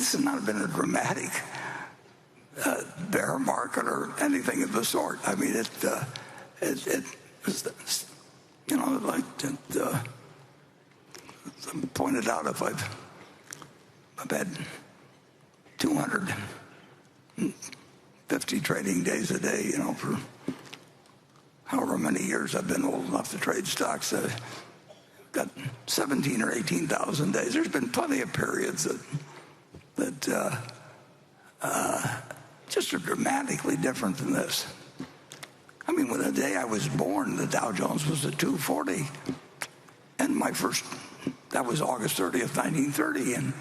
this has not been a dramatic bear market or anything of the sort. I mean, it was, you know, like pointed out, if I've had 250 trading days a day, you know, for however many years I've been old enough to trade stocks. Got 17 or 18,000 days. There's been plenty of periods that just are dramatically different than this. I mean, when the day I was born, the Dow Jones was at 240, and that was August 30th, 1930, and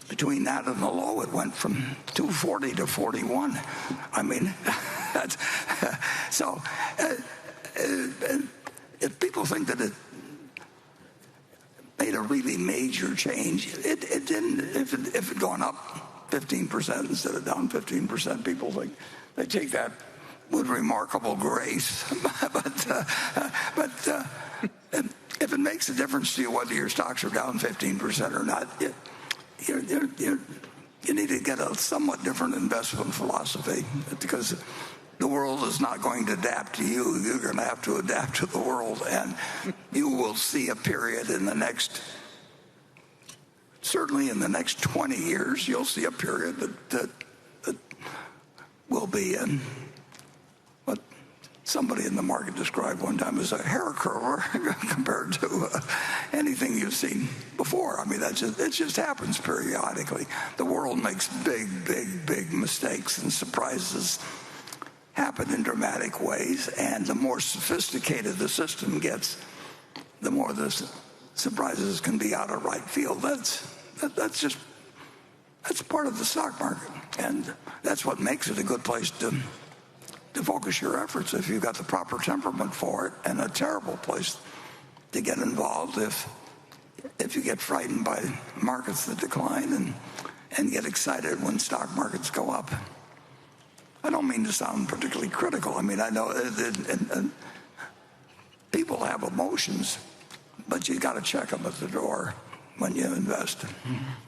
between that and the low, it went from 240 to 41. I mean, that's, so if people think that it made a really major change, it didn't. If it had gone up 15% instead of down 15%, people think they take that with remarkable grace. but if it makes a difference to you whether your stocks are down 15% or not, you need to get a somewhat different investment philosophy, because the world is not going to adapt to you. You're going to have to adapt to the world, and you will see a period certainly in the next 20 years, you'll see a period that will be in what somebody in the market described one time as a hair curler compared to anything you've seen before. I mean, it just happens periodically. The world makes big mistakes, and surprises happen in dramatic ways, and the more sophisticated the system gets, the more the surprises can be out of right field. That's part of the stock market, and that's what makes it a good place to focus your efforts if you've got the proper temperament for it, and a terrible place to get involved if you get frightened by markets that decline and get excited when stock markets go up. I don't mean to sound particularly critical. I mean, I know people have emotions, but you got to check them at the door when you invest.